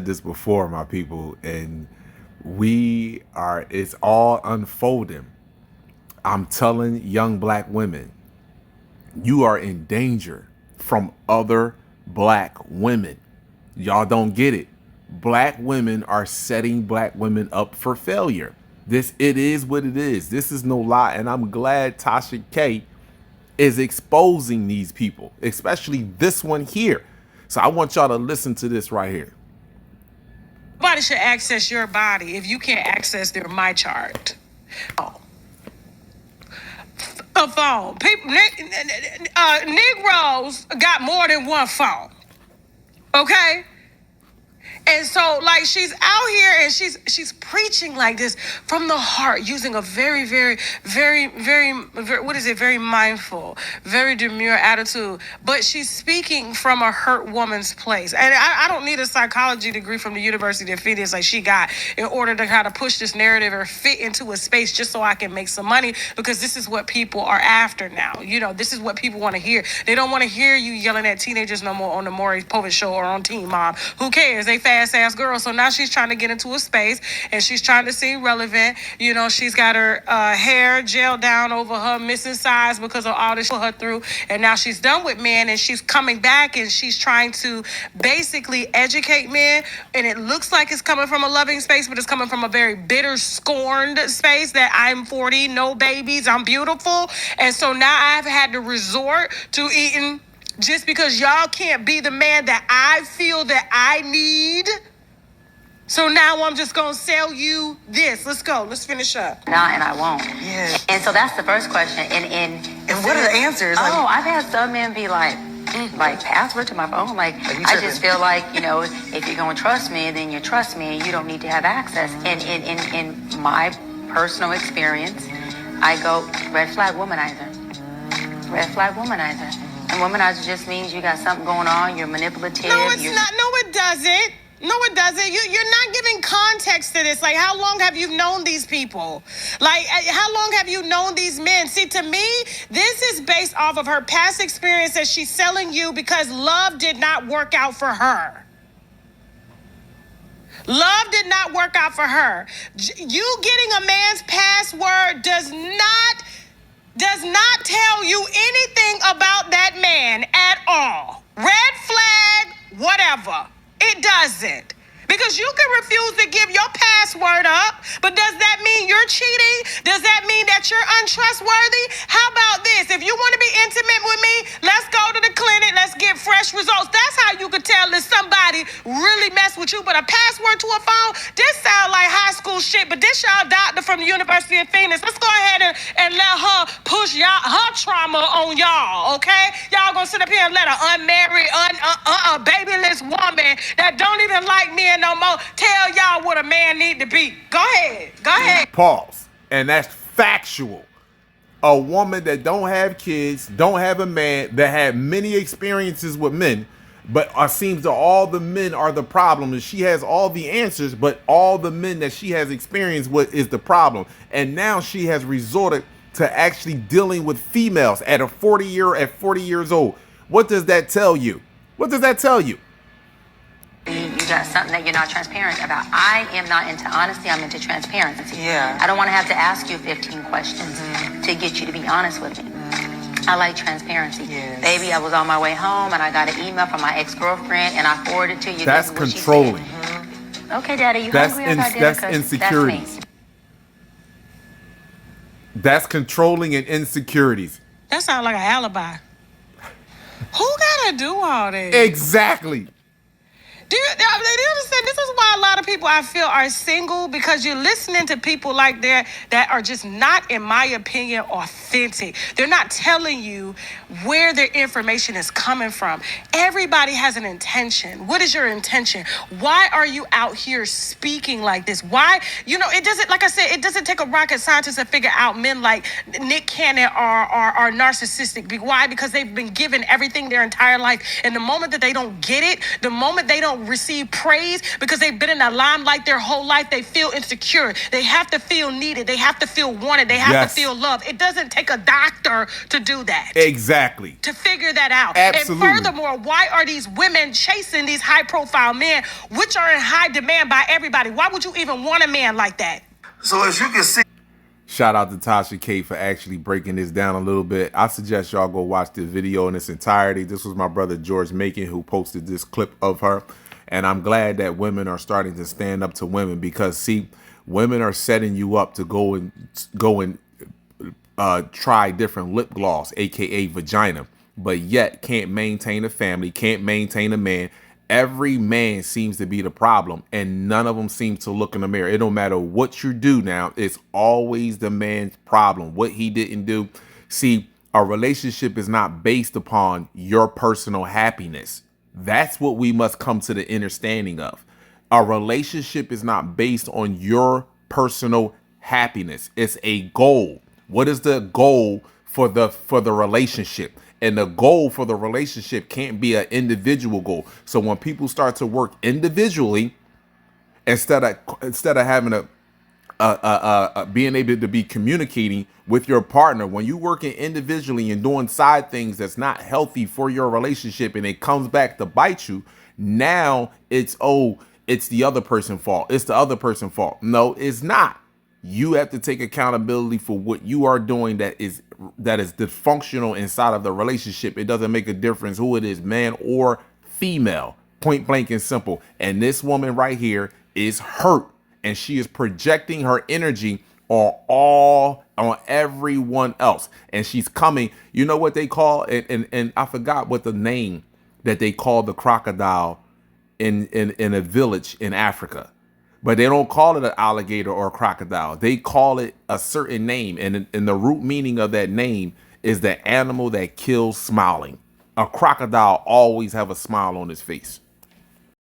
this before, my people, and it's all unfolding. I'm telling young black women, you are in danger from other black women. Y'all don't get it. Black women are setting black women up for failure. It is what it is. This is no lie. And I'm glad Tasha K is exposing these people, especially this one here. So I want y'all to listen to this right here. Nobody should access your body if you can't access their my chart. A phone. People, Negroes got more than one phone. Okay? And so, like, she's out here and she's preaching like this from the heart, using a very, very, very, very, what is it? Very mindful, very demure attitude. But she's speaking from a hurt woman's place. And I don't need a psychology degree from the University of Phoenix like she got in order to kind of push this narrative or fit into a space just so I can make some money, because this is what people are after now. You know, this is what people want to hear. They don't want to hear you yelling at teenagers no more on the Maury Povich show or on Teen Mom. Who cares? They fast ass girl. So now she's trying to get into a space and she's trying to seem relevant. You know, she's got her hair gelled down over her missing size because of all this she put her through. And now she's done with men and she's coming back and she's trying to basically educate men. And it looks like it's coming from a loving space, but it's coming from a very bitter, scorned space that I'm 40, no babies, I'm beautiful. And so now I've had to resort to eating just because y'all can't be the man that I feel that I need. So now I'm just going to sell you this. Let's go. Let's finish up. Not, and I won't. Yeah. And so that's the first question. And what are the answers? I've had some men be like password to my phone. Like, I just feel like, you know, if you're going to trust me, then you trust me and you don't need to have access. And in my personal experience, I go red flag womanizer. Red flag womanizer. And womanizer just means you got something going on, you're manipulative. No, it's not. No, it doesn't. No, it doesn't. You're not giving context to this. Like, how long have you known these people? Like, how long have you known these men? See, to me, this is based off of her past experience that she's selling you because love did not work out for her. Love did not work out for her. You getting a man's password does not tell you anything about that man at all. Red flag, whatever. It doesn't. Because you can refuse to give your password up, but does that mean you're cheating? Does that mean that you're untrustworthy? How about this? If you want to be intimate with me, let's go to the clinic, let's get fresh results. That's how you could tell if somebody really messed with you. But a password to a phone, this sound like high school shit, but this y'all doctor from the University of Phoenix. Let's go ahead and let her push her trauma on y'all, okay? Y'all gonna sit up here and let an unmarried, babyless woman that don't even like men no more tell y'all what a man need to be. Go ahead. Pause. And that's factual. A woman that don't have kids, don't have a man, that had many experiences with men, but seems to all the men are the problem, and she has all the answers, but all the men that she has experienced with is the problem. And now she has resorted to actually dealing with females at 40 years old. What does that tell you? What does that tell you? You got something that you're not transparent about. I am not into honesty, I'm into transparency. Yeah. I don't want to have to ask you 15 questions to get you to be honest with me. I like transparency. Yes. Baby, I was on my way home and I got an email from my ex-girlfriend and I forwarded it to you. That's controlling. Okay, Daddy, you That's hungry? I got dinner, that's 'cause insecurities. That's me. That's controlling and insecurities. That sounds like an alibi. Who gotta do all that? Exactly. Do you understand? This is why a lot of people I feel are single, because you're listening to people like that are just not, in my opinion, authentic. They're not telling you where their information is coming from. Everybody has an intention. What is your intention? Why are you out here speaking like this? Why? You know, it doesn't, like I said, it doesn't take a rocket scientist to figure out men like Nick Cannon are narcissistic. Why? Because they've been given everything their entire life. And the moment that they don't get it, the moment they don't don't receive praise because they've been in the limelight their whole life. They feel insecure. They have to feel needed. They have to feel wanted. They have to feel loved. It doesn't take a doctor to do that. Exactly. To figure that out. Absolutely. And furthermore, why are these women chasing these high-profile men, which are in high demand by everybody? Why would you even want a man like that? So as you can see, shout out to Tasha K for actually breaking this down a little bit. I suggest y'all go watch the video in its entirety. This was my brother George Macon who posted this clip of her. And I'm glad that women are starting to stand up to women because, see, women are setting you up to go and try different lip gloss, aka vagina, but yet can't maintain a family, can't maintain a man. Every man seems to be the problem, and none of them seem to look in the mirror. It don't matter what you do now, it's always the man's problem, what he didn't do. See, a relationship is not based upon your personal happiness. That's what we must come to the understanding of. A relationship is not based on your personal happiness. It's a goal. What is the goal for the relationship? And the goal for the relationship can't be an individual goal. So when people start to work individually, instead of having being able to be communicating with your partner, when you working individually and doing side things that's not healthy for your relationship, and it comes back to bite you, now it's the other person's fault. It's the other person's fault. No, it's not. You have to take accountability for what you are doing that is dysfunctional inside of the relationship. It doesn't make a difference who it is, man or female, point blank and simple. And this woman right here is hurt, and she is projecting her energy on everyone else. And she's coming, you know what they call it, and I forgot what the name that they call the crocodile in a village in Africa. But they don't call it an alligator or a crocodile. They call it a certain name. And the root meaning of that name is the animal that kills smiling. A crocodile always have a smile on his face.